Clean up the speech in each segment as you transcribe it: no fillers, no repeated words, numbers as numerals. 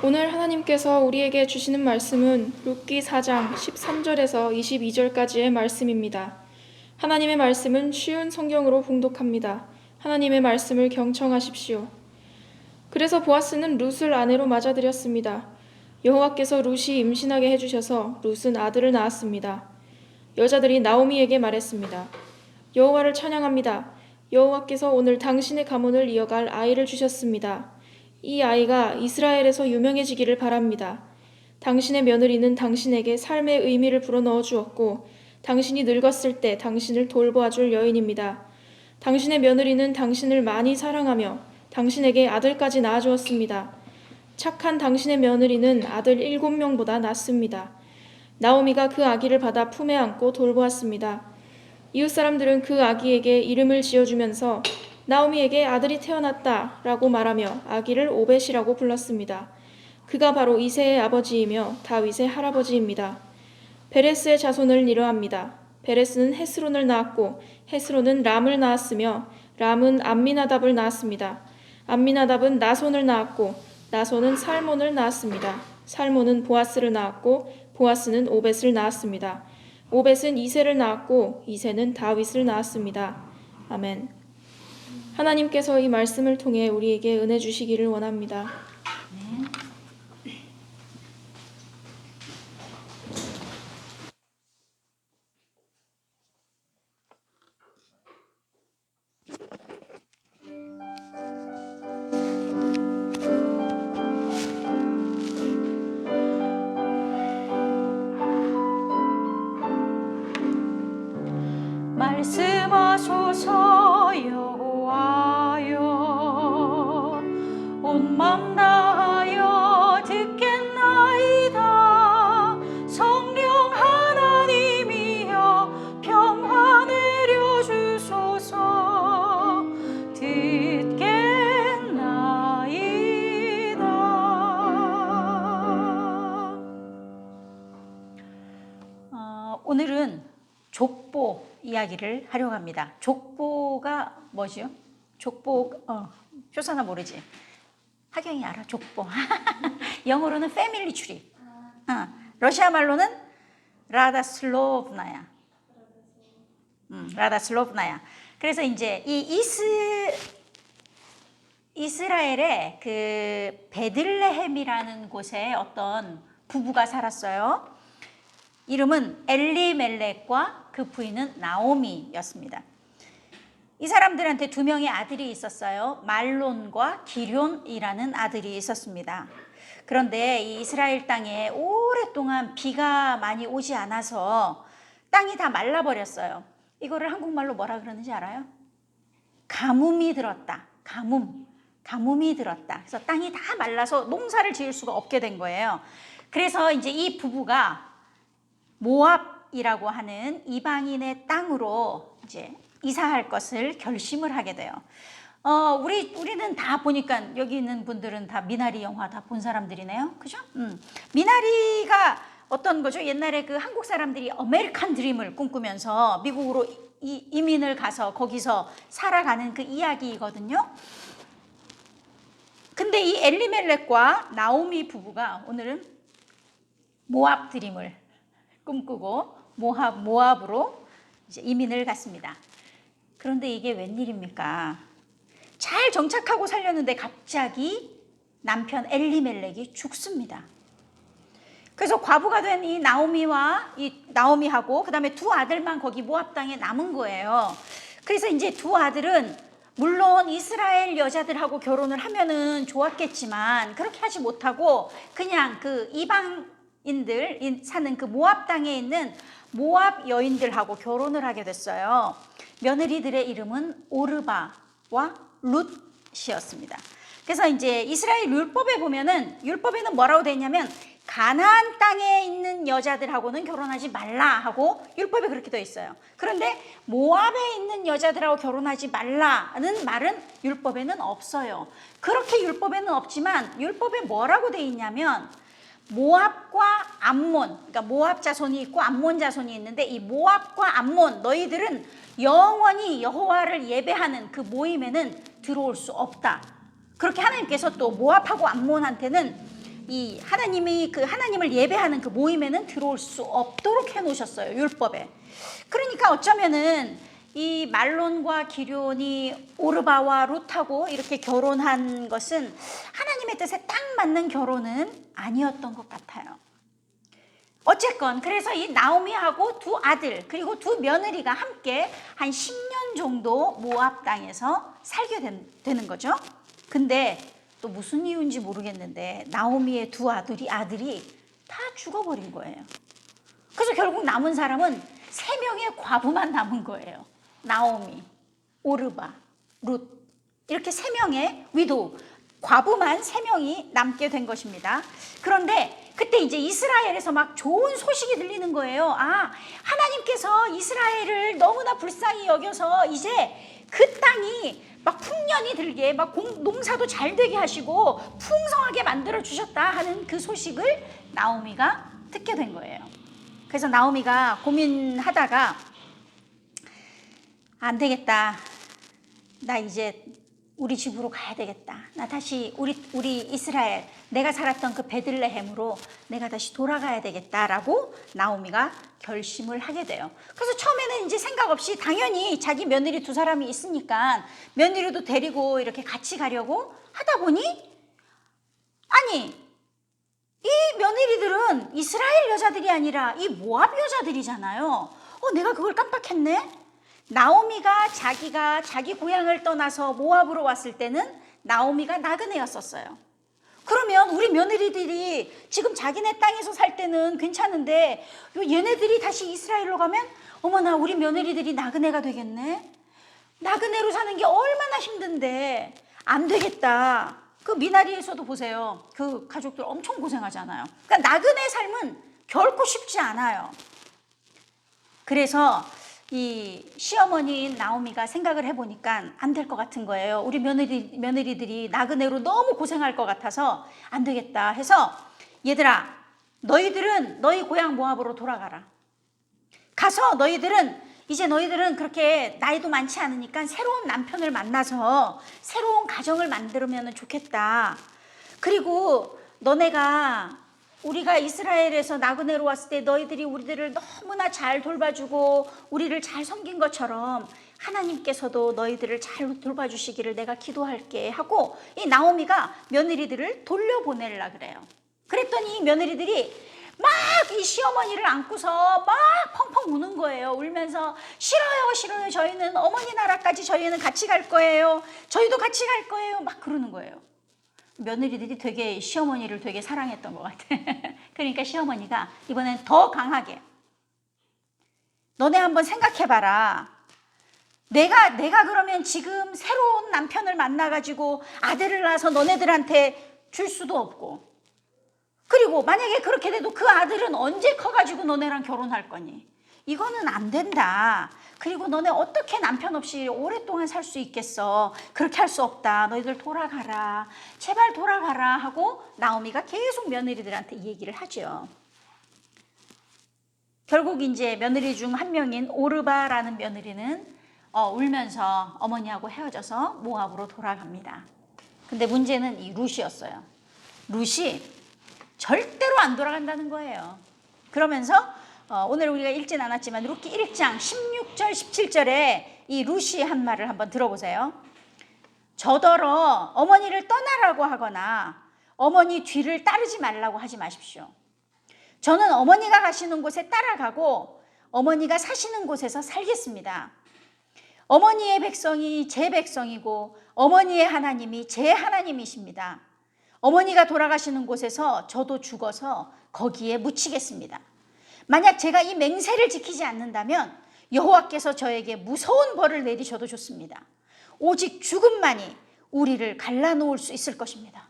오늘 하나님께서 우리에게 주시는 말씀은 룻기 4장 13절에서 22절까지의 말씀입니다. 하나님의 말씀은 쉬운 성경으로 봉독합니다. 하나님의 말씀을 경청하십시오. 그래서 보아스는 룻을 아내로 맞아들였습니다. 여호와께서 룻이 임신하게 해주셔서 룻은 아들을 낳았습니다. 여자들이 나오미에게 말했습니다. 여호와를 찬양합니다. 여호와께서 오늘 당신의 가문을 이어갈 아이를 주셨습니다. 이 아이가 이스라엘에서 유명해지기를 바랍니다. 당신의 며느리는 당신에게 삶의 의미를 불어넣어 주었고 당신이 늙었을 때 당신을 돌보아줄 여인입니다. 당신의 며느리는 당신을 많이 사랑하며 당신에게 아들까지 낳아주었습니다. 착한 당신의 며느리는 아들 7명보다 낫습니다. 나오미가 그 아기를 받아 품에 안고 돌보았습니다. 이웃 사람들은 그 아기에게 이름을 지어주면서 나오미에게 아들이 태어났다 라고 말하며 아기를 오벳이라고 불렀습니다. 그가 바로 이새의 아버지이며 다윗의 할아버지입니다. 베레스의 자손을 이러합니다. 베레스는 헤스론을 낳았고 헤스론은 람을 낳았으며 람은 암미나답을 낳았습니다. 암미나답은 나손을 낳았고 나손은 살몬을 낳았습니다. 살몬은 보아스를 낳았고 보아스는 오벳을 낳았습니다. 오벳은 이새를 낳았고 이새는 다윗을 낳았습니다. 아멘. 하나님께서 이 말씀을 통해 우리에게 은혜 주시기를 원합니다. 말씀하소서 여호와여 온 맘 다하여 듣겠나이다. 성령 하나님이여 평화 내려주소서. 듣겠나이다. 오늘은 족보 이야기를 하려고 합니다. 족보가 뭐죠? 족보, 효선아 모르지? 하경이 알아, 족보. 영어로는 패밀리 트리. 러시아 말로는 라다슬로브나야. 라다슬로브나야. 그래서 이제 이 이스라엘의 그 베들레헴이라는 곳에 어떤 부부가 살았어요. 이름은 엘리멜렉과 그 부인은 나오미였습니다. 이 사람들한테 2명의 아들이 있었어요. 말론과 기럨이라는 아들이 있었습니다. 그런데 이 이스라엘 땅에 오랫동안 비가 많이 오지 않아서 땅이 다 말라버렸어요. 이거를 한국말로 뭐라 그러는지 알아요? 가뭄이 들었다. 가뭄이 들었다. 그래서 땅이 다 말라서 농사를 지을 수가 없게 된 거예요. 그래서 이제 이 부부가 모압이라고 하는 이방인의 땅으로 이제 이사할 것을 결심을 하게 돼요. 우리는 다 보니까 여기 있는 분들은 다 미나리 영화 다 본 사람들이네요. 그죠? 미나리가 어떤 거죠? 옛날에 그 한국 사람들이 아메리칸 드림을 꿈꾸면서 미국으로 이민을 가서 거기서 살아가는 그 이야기이거든요. 근데 이 엘리멜렉과 나오미 부부가 오늘은 모압 드림을 꿈꾸고 모압으로 이제 이민을 갔습니다. 그런데 이게 웬일입니까? 잘 정착하고 살렸는데 갑자기 남편 엘리멜렉이 죽습니다. 그래서 과부가 된 이 나오미하고 그다음에 2 아들만 거기 모압 땅에 남은 거예요. 그래서 이제 2 아들은 물론 이스라엘 여자들하고 결혼을 하면은 좋았겠지만 그렇게 하지 못하고 그냥 그 이방인들 사는 그 모압 땅에 있는 모압 여인들하고 결혼을 하게 됐어요. 며느리들의 이름은 오르바와 룻이었습니다. 그래서 이제 이스라엘 율법에 보면은 율법에는 뭐라고 되어 있냐면 가나안 땅에 있는 여자들하고는 결혼하지 말라 하고 율법에 그렇게 되어 있어요. 그런데 모압에 있는 여자들하고 결혼하지 말라는 말은 율법에는 없어요. 그렇게 율법에는 없지만 율법에 뭐라고 되어 있냐면 모압과 암몬, 그러니까 모압 자손이 있고 암몬 자손이 있는데 이 모압과 암몬 너희들은 영원히 여호와를 예배하는 그 모임에는 들어올 수 없다. 그렇게 하나님께서 또 모압하고 암몬한테는 이 하나님이 그 하나님을 예배하는 그 모임에는 들어올 수 없도록 해놓으셨어요. 율법에. 그러니까 어쩌면은 이 말론과 기럧이 오르바와 룻하고 이렇게 결혼한 것은 하나님의 뜻에 딱 맞는 결혼은 아니었던 것 같아요. 어쨌건 그래서 이 나오미하고 두 아들 그리고 두 며느리가 함께 한 10년 정도 모압 땅에서 살게 되는 거죠. 근데 또 무슨 이유인지 모르겠는데 나오미의 두 아들이 다 죽어버린 거예요. 그래서 결국 남은 사람은 3명의 과부만 남은 거예요. 나오미, 오르바, 룻 이렇게 3명의 위도 과부만 3명이 남게 된 것입니다. 그런데 그때 이제 이스라엘에서 막 좋은 소식이 들리는 거예요. 아, 하나님께서 이스라엘을 너무나 불쌍히 여겨서 이제 그 땅이 막 풍년이 들게 막 농사도 잘 되게 하시고 풍성하게 만들어 주셨다 하는 그 소식을 나오미가 듣게 된 거예요. 그래서 나오미가 고민하다가 안 되겠다. 나 이제 우리 집으로 가야 되겠다. 나 다시 우리 이스라엘 내가 살았던 그 베들레헴으로 내가 다시 돌아가야 되겠다라고 나오미가 결심을 하게 돼요. 그래서 처음에는 이제 생각 없이 당연히 자기 며느리 2사람이 있으니까 며느리도 데리고 이렇게 같이 가려고 하다 보니 아니 이 며느리들은 이스라엘 여자들이 아니라 이 모압 여자들이잖아요. 내가 그걸 깜빡했네. 나오미가 자기 고향을 떠나서 모압으로 왔을 때는 나오미가 나그네였었어요. 그러면 우리 며느리들이 지금 자기네 땅에서 살 때는 괜찮은데 얘네들이 다시 이스라엘로 가면 어머나 우리 며느리들이 나그네가 되겠네. 나그네로 사는 게 얼마나 힘든데 안 되겠다. 그 미나리에서도 보세요. 그 가족들 엄청 고생하잖아요. 그러니까 나그네 삶은 결코 쉽지 않아요. 그래서 이 시어머니인 나오미가 생각을 해보니까 안 될 것 같은 거예요. 우리 며느리들이 나그네로 너무 고생할 것 같아서 안 되겠다 해서 얘들아 너희들은 너희 고향 모압으로 돌아가라. 가서 너희들은 그렇게 나이도 많지 않으니까 새로운 남편을 만나서 새로운 가정을 만들면 좋겠다. 그리고 우리가 이스라엘에서 나그네로 왔을 때 너희들이 우리들을 너무나 잘 돌봐주고 우리를 잘 섬긴 것처럼 하나님께서도 너희들을 잘 돌봐주시기를 내가 기도할게 하고 이 나오미가 며느리들을 돌려보내려고 그래요. 그랬더니 이 며느리들이 막 이 시어머니를 안고서 막 펑펑 우는 거예요. 울면서 싫어요. 저희는 어머니 나라까지 저희는 같이 갈 거예요. 저희도 같이 갈 거예요. 막 그러는 거예요. 며느리들이 시어머니를 되게 사랑했던 것 같아. 그러니까 시어머니가 이번엔 더 강하게 너네 한번 생각해봐라. 내가 그러면 지금 새로운 남편을 만나가지고 아들을 낳아서 너네들한테 줄 수도 없고 그리고 만약에 그렇게 돼도 그 아들은 언제 커가지고 너네랑 결혼할 거니? 이거는 안 된다. 그리고 너네 어떻게 남편 없이 오랫동안 살 수 있겠어? 그렇게 할 수 없다. 너희들 돌아가라. 제발 돌아가라 하고 나오미가 계속 며느리들한테 얘기를 하죠. 결국 이제 며느리 중 한 명인 오르바라는 며느리는 울면서 어머니하고 헤어져서 모압으로 돌아갑니다. 근데 문제는 이 룻이었어요. 룻이 절대로 안 돌아간다는 거예요. 그러면서 오늘 우리가 읽진 않았지만 룻기 1장 16절 17절에 이 룻이 한 말을 한번 들어보세요. 저더러 어머니를 떠나라고 하거나 어머니 뒤를 따르지 말라고 하지 마십시오. 저는 어머니가 가시는 곳에 따라가고 어머니가 사시는 곳에서 살겠습니다. 어머니의 백성이 제 백성이고 어머니의 하나님이 제 하나님이십니다. 어머니가 돌아가시는 곳에서 저도 죽어서 거기에 묻히겠습니다. 만약 제가 이 맹세를 지키지 않는다면 여호와께서 저에게 무서운 벌을 내리셔도 좋습니다. 오직 죽음만이 우리를 갈라놓을 수 있을 것입니다.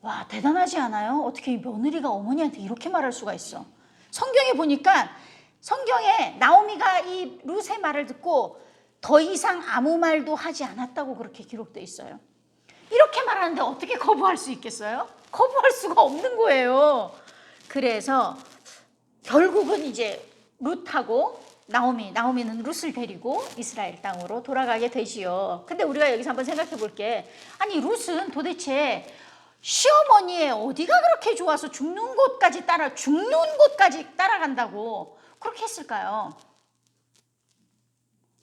와, 대단하지 않아요? 어떻게 이 며느리가 어머니한테 이렇게 말할 수가 있어? 성경에 보니까 성경에 나오미가 이 룻의 말을 듣고 더 이상 아무 말도 하지 않았다고 그렇게 기록되어 있어요. 이렇게 말하는데 어떻게 거부할 수 있겠어요? 거부할 수가 없는 거예요. 그래서 결국은 이제 룻하고 나오미는 룻을 데리고 이스라엘 땅으로 돌아가게 되지요. 근데 우리가 여기서 한번 생각해 볼게. 아니 룻은 도대체 시어머니의 어디가 그렇게 좋아서 죽는 곳까지 따라간다고 그렇게 했을까요?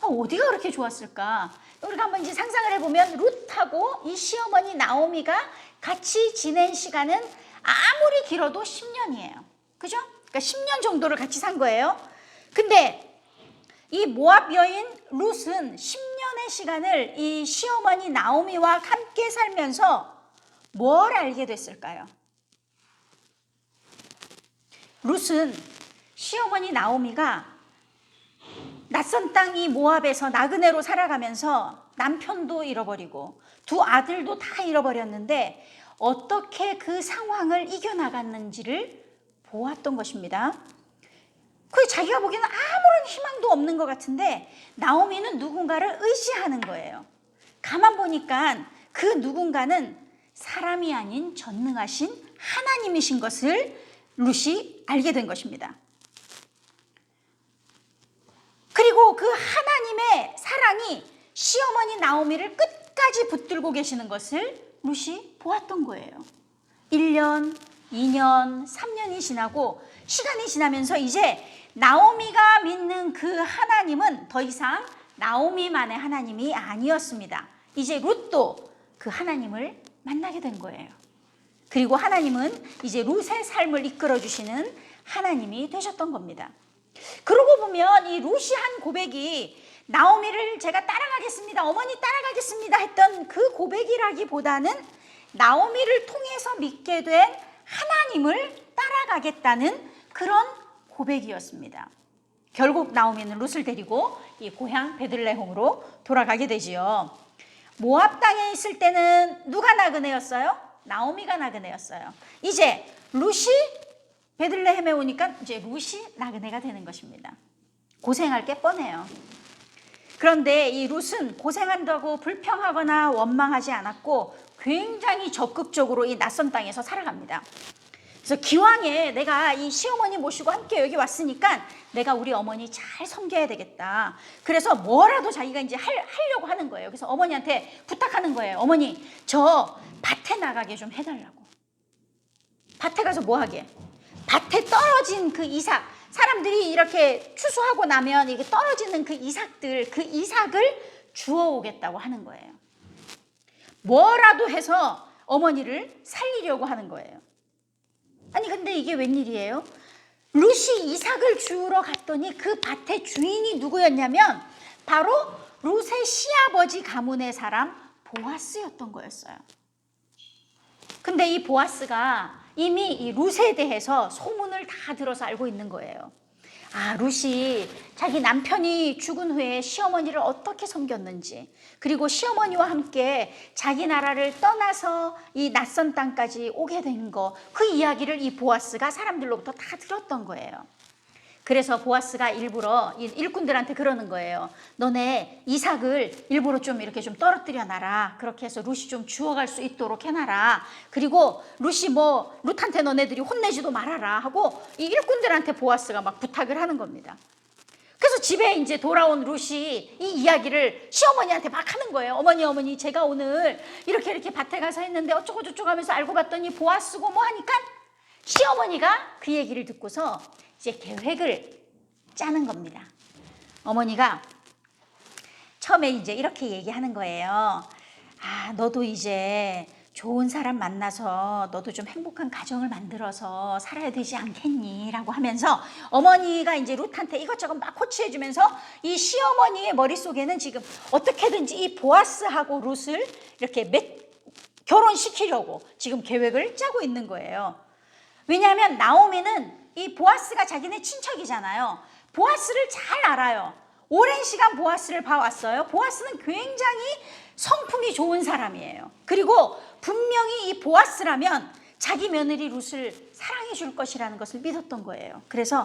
어디가 그렇게 좋았을까? 우리가 한번 이제 상상을 해보면 룻하고 이 시어머니 나오미가 같이 지낸 시간은 아무리 길어도 10년이에요. 그죠? 그러니까 10년 정도를 같이 산 거예요. 근데 이 모압 여인 룻은 10년의 시간을 이 시어머니 나오미와 함께 살면서 뭘 알게 됐을까요? 룻은 시어머니 나오미가 낯선 땅 이 모압에서 나그네로 살아가면서 남편도 잃어버리고 두 아들도 다 잃어버렸는데 어떻게 그 상황을 이겨나갔는지를 보았던 것입니다. 그 자기가 보기에는 아무런 희망도 없는 것 같은데 나오미는 누군가를 의지하는 거예요. 가만 보니까 그 누군가는 사람이 아닌 전능하신 하나님이신 것을 룻이 알게 된 것입니다. 그리고 그 하나님의 사랑이 시어머니 나오미를 끝까지 붙들고 계시는 것을 룻이 보았던 거예요. 1년, 2년, 3년이 지나고 시간이 지나면서 이제 나오미가 믿는 그 하나님은 더 이상 나오미만의 하나님이 아니었습니다. 이제 룻도 그 하나님을 만나게 된 거예요. 그리고 하나님은 이제 룻의 삶을 이끌어 주시는 하나님이 되셨던 겁니다. 그러고 보면 이 룻이 한 고백이 나오미를 제가 따라가겠습니다, 어머니 따라가겠습니다 했던 그 고백이라기보다는 나오미를 통해서 믿게 된 하나님을 따라가겠다는 그런 고백이었습니다. 결국 나오미는 룻을 데리고 이 고향 베들레헴으로 돌아가게 되지요. 모압 땅에 있을 때는 누가 나그네였어요? 나오미가 나그네였어요. 이제 룻이 베들레헴에 오니까 이제 룻이 나그네가 되는 것입니다. 고생할 게 뻔해요. 그런데 이 룻은 고생한다고 불평하거나 원망하지 않았고 굉장히 적극적으로 이 낯선 땅에서 살아갑니다. 그래서 기왕에 내가 이 시어머니 모시고 함께 여기 왔으니까 내가 우리 어머니 잘 섬겨야 되겠다. 그래서 뭐라도 자기가 이제 하려고 하는 거예요. 그래서 어머니한테 부탁하는 거예요. 어머니, 저 밭에 나가게 좀 해달라고. 밭에 가서 뭐 하게? 밭에 떨어진 그 이삭, 사람들이 이렇게 추수하고 나면 이게 떨어지는 그 이삭들, 그 이삭을 주워오겠다고 하는 거예요. 뭐라도 해서 어머니를 살리려고 하는 거예요. 아니 근데 이게 웬일이에요? 룻이 이삭을 주우러 갔더니 그 밭의 주인이 누구였냐면 바로 룻의 시아버지 가문의 사람 보아스였던 거였어요. 근데 이 보아스가 이미 이 룻에 대해서 소문을 다 들어서 알고 있는 거예요. 아, 룻이 자기 남편이 죽은 후에 시어머니를 어떻게 섬겼는지, 그리고 시어머니와 함께 자기 나라를 떠나서 이 낯선 땅까지 오게 된 거, 그 이야기를 이 보아스가 사람들로부터 다 들었던 거예요. 그래서 보아스가 일부러 일꾼들한테 그러는 거예요. 너네 이삭을 일부러 좀 이렇게 좀 떨어뜨려 놔라. 그렇게 해서 룻이 좀 주워갈 수 있도록 해놔라. 그리고 룻이 룻한테 너네들이 혼내지도 말아라 하고 이 일꾼들한테 보아스가 막 부탁을 하는 겁니다. 그래서 집에 이제 돌아온 룻이 이 이야기를 시어머니한테 막 하는 거예요. 어머니, 제가 오늘 이렇게 밭에 가서 했는데 어쩌고 저쩌고 하면서 알고 봤더니 보아스고 뭐 하니까 시어머니가 그 얘기를 듣고서 이제 계획을 짜는 겁니다. 어머니가 처음에 이제 이렇게 얘기하는 거예요. 아, 너도 이제 좋은 사람 만나서 너도 좀 행복한 가정을 만들어서 살아야 되지 않겠니? 라고 하면서 어머니가 이제 룻한테 이것저것 막 코치해주면서 이 시어머니의 머릿속에는 지금 어떻게든지 이 보아스하고 룻을 이렇게 결혼시키려고 지금 계획을 짜고 있는 거예요. 왜냐하면 나오미는 이 보아스가 자기네 친척이잖아요. 보아스를 잘 알아요. 오랜 시간 보아스를 봐왔어요. 보아스는 굉장히 성품이 좋은 사람이에요. 그리고 분명히 이 보아스라면 자기 며느리 룻을 사랑해 줄 것이라는 것을 믿었던 거예요. 그래서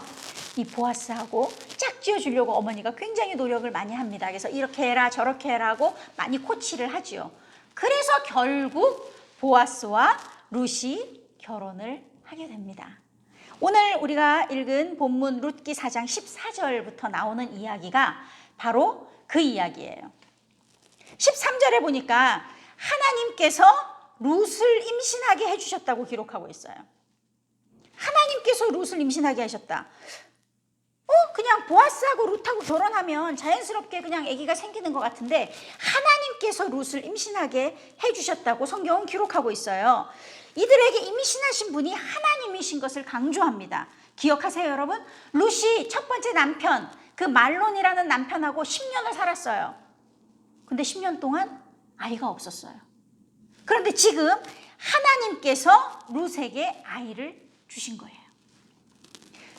이 보아스하고 짝지어 주려고 어머니가 굉장히 노력을 많이 합니다. 그래서 이렇게 해라 저렇게 해라 하고 많이 코치를 하지요. 그래서 결국 보아스와 룻이 결혼을 하게 됩니다. 오늘 우리가 읽은 본문 룻기 4장 14절부터 나오는 이야기가 바로 그 이야기예요. 13절에 보니까 하나님께서 룻을 임신하게 해주셨다고 기록하고 있어요. 하나님께서 룻을 임신하게 하셨다. 그냥 보아스하고 룻하고 결혼하면 자연스럽게 그냥 아기가 생기는 것 같은데 하나님께서 룻을 임신하게 해주셨다고 성경은 기록하고 있어요. 이들에게 임신하신 분이 하나님이신 것을 강조합니다. 기억하세요, 여러분? 룻이 첫 번째 남편, 그 말론이라는 남편하고 10년을 살았어요. 근데 10년 동안 아이가 없었어요. 그런데 지금 하나님께서 룻에게 아이를 주신 거예요.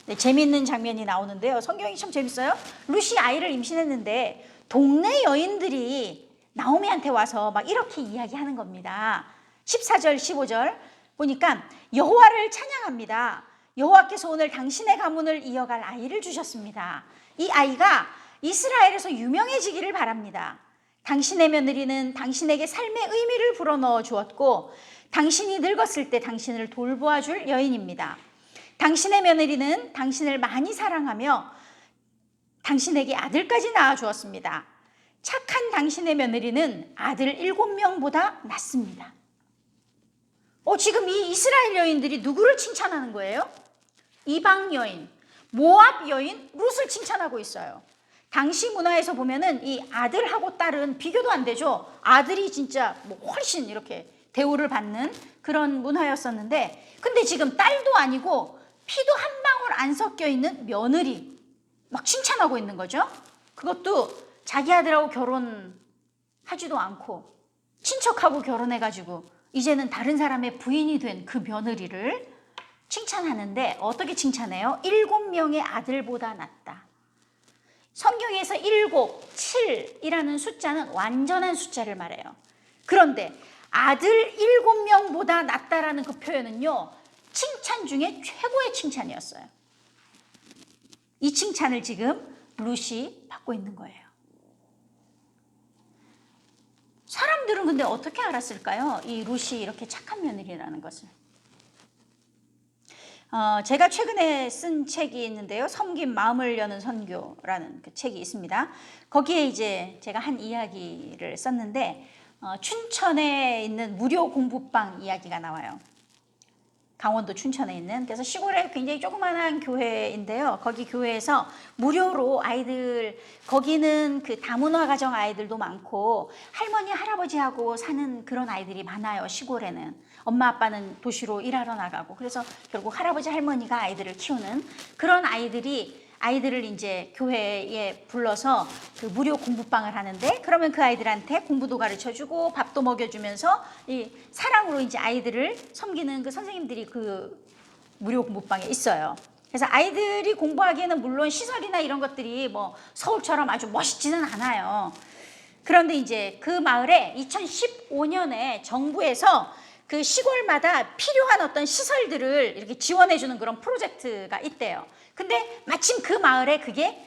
네, 재미있는 장면이 나오는데요. 성경이 참 재밌어요. 룻이 아이를 임신했는데 동네 여인들이 나오미한테 와서 막 이렇게 이야기하는 겁니다. 14절, 15절 보니까 여호와를 찬양합니다. 여호와께서 오늘 당신의 가문을 이어갈 아이를 주셨습니다. 이 아이가 이스라엘에서 유명해지기를 바랍니다. 당신의 며느리는 당신에게 삶의 의미를 불어넣어 주었고 당신이 늙었을 때 당신을 돌보아 줄 여인입니다. 당신의 며느리는 당신을 많이 사랑하며 당신에게 아들까지 낳아 주었습니다. 착한 당신의 며느리는 아들 7명보다 낫습니다. 지금 이 이스라엘 여인들이 누구를 칭찬하는 거예요? 이방 여인, 모압 여인 룻을 칭찬하고 있어요. 당시 문화에서 보면은 이 아들하고 딸은 비교도 안 되죠. 아들이 진짜 뭐 훨씬 이렇게 대우를 받는 그런 문화였었는데, 근데 지금 딸도 아니고 피도 한 방울 안 섞여 있는 며느리 막 칭찬하고 있는 거죠. 그것도 자기 아들하고 결혼하지도 않고 친척하고 결혼해가지고 이제는 다른 사람의 부인이 된 그 며느리를 칭찬하는데 어떻게 칭찬해요? 7명의 아들보다 낫다. 성경에서 7, 7이라는 숫자는 완전한 숫자를 말해요. 그런데 아들 7명보다 낫다라는 그 표현은요, 칭찬 중에 최고의 칭찬이었어요. 이 칭찬을 지금 룻이 받고 있는 거예요. 사람들은 근데 어떻게 알았을까요? 이 룻이 이렇게 착한 며느리라는 것을. 제가 최근에 쓴 책이 있는데요. 섬긴 마음을 여는 선교라는 그 책이 있습니다. 거기에 이제 제가 한 이야기를 썼는데 춘천에 있는 무료 공부방 이야기가 나와요. 강원도 춘천에 있는, 그래서 시골에 굉장히 조그마한 교회인데요. 거기 교회에서 무료로 아이들, 거기는 그 다문화 가정 아이들도 많고 할머니 할아버지하고 사는 그런 아이들이 많아요. 시골에는 엄마 아빠는 도시로 일하러 나가고, 그래서 결국 할아버지 할머니가 아이들을 키우는 그런 아이들을 이제 교회에 불러서 그 무료 공부방을 하는데, 그러면 그 아이들한테 공부도 가르쳐주고 밥도 먹여주면서 이 사랑으로 이제 아이들을 섬기는 그 선생님들이 그 무료 공부방에 있어요. 그래서 아이들이 공부하기에는 물론 시설이나 이런 것들이 뭐 서울처럼 아주 멋있지는 않아요. 그런데 이제 그 마을에 2015년에 정부에서 그 시골마다 필요한 어떤 시설들을 이렇게 지원해주는 그런 프로젝트가 있대요. 근데 마침 그 마을에 그게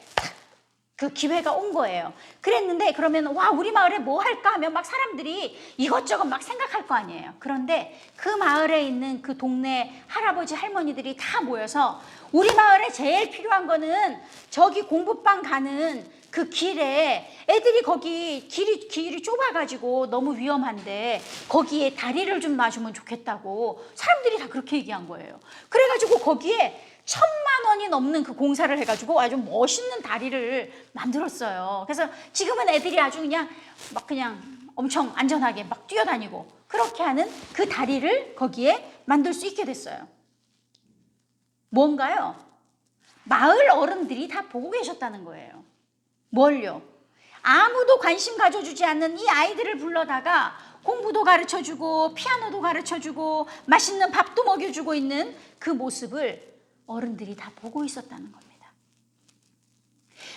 그 기회가 온 거예요. 그랬는데 그러면 와, 우리 마을에 뭐 할까 하면 막 사람들이 이것저것 막 생각할 거 아니에요. 그런데 그 마을에 있는 그 동네 할아버지 할머니들이 다 모여서 우리 마을에 제일 필요한 거는 저기 공부방 가는 그 길에 애들이 거기 길이 좁아가지고 너무 위험한데 거기에 다리를 좀 놔주면 좋겠다고 사람들이 다 그렇게 얘기한 거예요. 그래가지고 거기에 1,000만 원이 넘는 그 공사를 해가지고 아주 멋있는 다리를 만들었어요. 그래서 지금은 애들이 아주 그냥 엄청 안전하게 막 뛰어다니고 그렇게 하는 그 다리를 거기에 만들 수 있게 됐어요. 뭔가요? 마을 어른들이 다 보고 계셨다는 거예요. 뭘요? 아무도 관심 가져주지 않는 이 아이들을 불러다가 공부도 가르쳐주고 피아노도 가르쳐주고 맛있는 밥도 먹여주고 있는 그 모습을 어른들이 다 보고 있었다는 겁니다.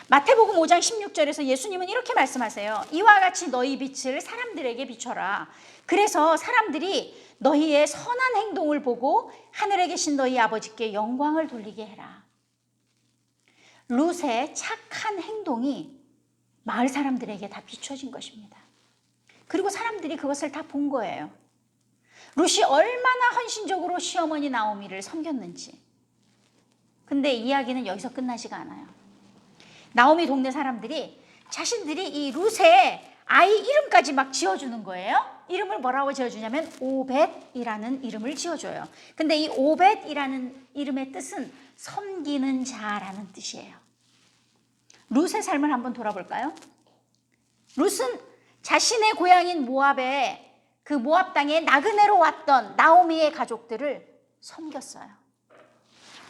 마태복음 5장 16절에서 예수님은 이렇게 말씀하세요. 이와 같이 너희 빛을 사람들에게 비춰라. 그래서 사람들이 너희의 선한 행동을 보고 하늘에 계신 너희 아버지께 영광을 돌리게 해라. 룻의 착한 행동이 마을 사람들에게 다 비춰진 것입니다. 그리고 사람들이 그것을 다 본 거예요. 룻이 얼마나 헌신적으로 시어머니 나오미를 섬겼는지. 근데 이야기는 여기서 끝나지가 않아요. 나오미 동네 사람들이 자신들이 이 룻의 아이 이름까지 막 지어주는 거예요. 이름을 뭐라고 지어주냐면 오벳이라는 이름을 지어줘요. 근데 이 오벳이라는 이름의 뜻은 섬기는 자라는 뜻이에요. 룻의 삶을 한번 돌아볼까요? 룻은 자신의 고향인 모압에 그 모압 땅에 나그네로 왔던 나오미의 가족들을 섬겼어요.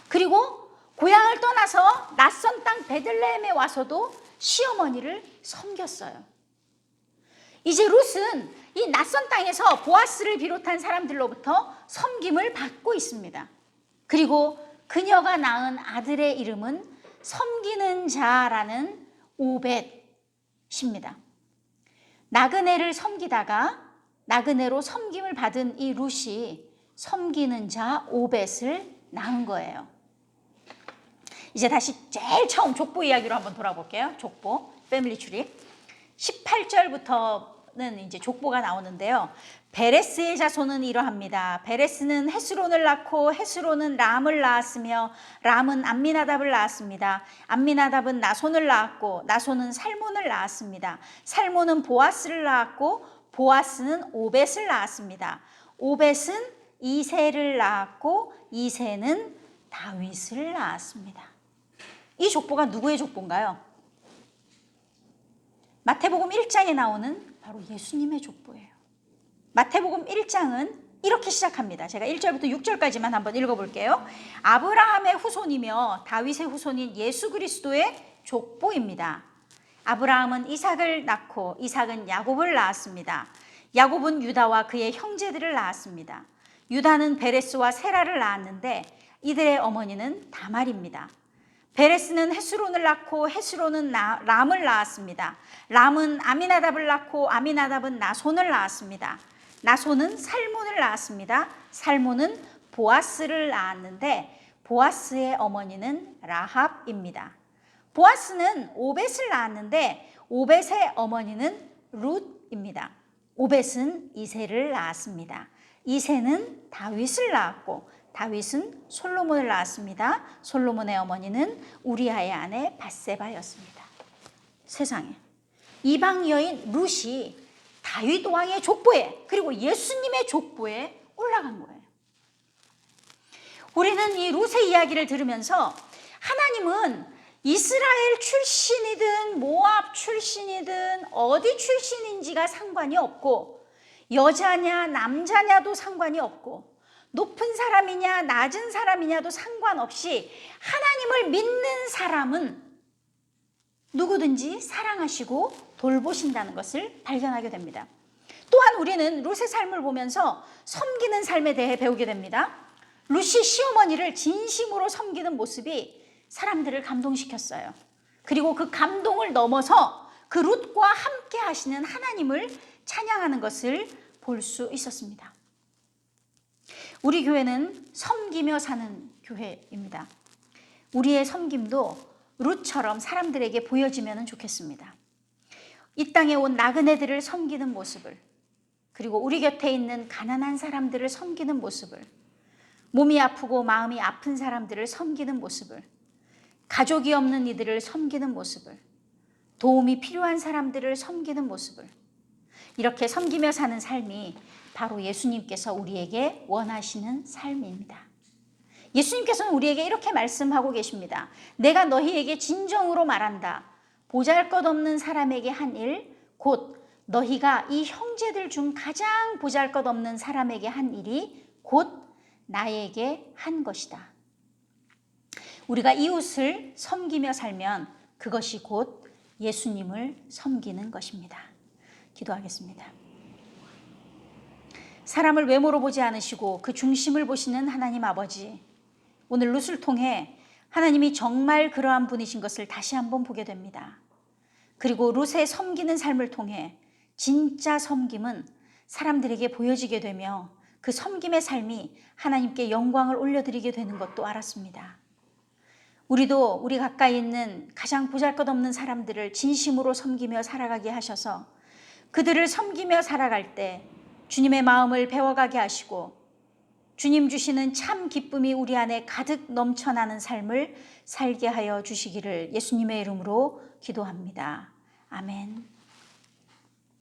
그리고 고향을 떠나서 낯선 땅 베들레헴에 와서도 시어머니를 섬겼어요. 이제 룻은 이 낯선 땅에서 보아스를 비롯한 사람들로부터 섬김을 받고 있습니다. 그리고 그녀가 낳은 아들의 이름은 섬기는 자라는 오벳입니다. 나그네를 섬기다가 나그네로 섬김을 받은 이 룻이 섬기는 자 오벳을 낳은 거예요. 이제 다시 제일 처음 족보 이야기로 한번 돌아볼게요. 족보, 패밀리 트리. 18절부터는 이제 족보가 나오는데요. 베레스의 자손은 이러합니다. 베레스는 헤스론을 낳고 헤스론은 람을 낳았으며 람은 암미나답을 낳았습니다. 암미나답은 나손을 낳았고 나손은 살몬을 낳았습니다. 살몬은 보아스를 낳았고 보아스는 오벳을 낳았습니다. 오벳은 이새를 낳았고 이새는 다윗을 낳았습니다. 이 족보가 누구의 족보인가요? 마태복음 1장에 나오는 바로 예수님의 족보예요. 마태복음 1장은 이렇게 시작합니다. 제가 1절부터 6절까지만 한번 읽어볼게요. 아브라함의 후손이며 다윗의 후손인 예수 그리스도의 족보입니다. 아브라함은 이삭을 낳고 이삭은 야곱을 낳았습니다. 야곱은 유다와 그의 형제들을 낳았습니다. 유다는 베레스와 세라를 낳았는데 이들의 어머니는 다말입니다. 베레스는 헤스론을 낳고 헤스론은 람을 낳았습니다. 람은 아미나답을 낳고 아미나답은 나손을 낳았습니다. 나손은 살몬을 낳았습니다. 살몬은 보아스를 낳았는데 보아스의 어머니는 라합입니다. 보아스는 오벳을 낳았는데 오벳의 어머니는 룻입니다. 오벳은 이새를 낳았습니다. 이새는 다윗을 낳았고 다윗은 솔로몬을 낳았습니다. 솔로몬의 어머니는 우리아의 아내 밧세바였습니다. 세상에 이방 여인 룻이 다윗 왕의 족보에 그리고 예수님의 족보에 올라간 거예요. 우리는 이 룻의 이야기를 들으면서 하나님은 이스라엘 출신이든 모압 출신이든 어디 출신인지가 상관이 없고 여자냐 남자냐도 상관이 없고 높은 사람이냐 낮은 사람이냐도 상관없이 하나님을 믿는 사람은 누구든지 사랑하시고 돌보신다는 것을 발견하게 됩니다. 또한 우리는 룻의 삶을 보면서 섬기는 삶에 대해 배우게 됩니다. 룻이 시어머니를 진심으로 섬기는 모습이 사람들을 감동시켰어요. 그리고 그 감동을 넘어서 그 룻과 함께 하시는 하나님을 찬양하는 것을 볼 수 있었습니다. 우리 교회는 섬기며 사는 교회입니다. 우리의 섬김도 룻처럼 사람들에게 보여지면 좋겠습니다. 이 땅에 온 나그네들을 섬기는 모습을, 그리고 우리 곁에 있는 가난한 사람들을 섬기는 모습을, 몸이 아프고 마음이 아픈 사람들을 섬기는 모습을, 가족이 없는 이들을 섬기는 모습을, 도움이 필요한 사람들을 섬기는 모습을, 이렇게 섬기며 사는 삶이 바로 예수님께서 우리에게 원하시는 삶입니다. 예수님께서는 우리에게 이렇게 말씀하고 계십니다. 내가 너희에게 진정으로 말한다. 보잘것없는 사람에게 한 일, 곧 너희가 이 형제들 중 가장 보잘것없는 사람에게 한 일이 곧 나에게 한 것이다. 우리가 이웃을 섬기며 살면 그것이 곧 예수님을 섬기는 것입니다. 기도하겠습니다. 사람을 외모로 보지 않으시고 그 중심을 보시는 하나님 아버지, 오늘 룻을 통해 하나님이 정말 그러한 분이신 것을 다시 한번 보게 됩니다. 그리고 룻의 섬기는 삶을 통해 진짜 섬김은 사람들에게 보여지게 되며 그 섬김의 삶이 하나님께 영광을 올려드리게 되는 것도 알았습니다. 우리도 우리 가까이 있는 가장 보잘것없는 사람들을 진심으로 섬기며 살아가게 하셔서 그들을 섬기며 살아갈 때 주님의 마음을 배워가게 하시고 주님 주시는 참 기쁨이 우리 안에 가득 넘쳐나는 삶을 살게 하여 주시기를 예수님의 이름으로 기도합니다. 아멘.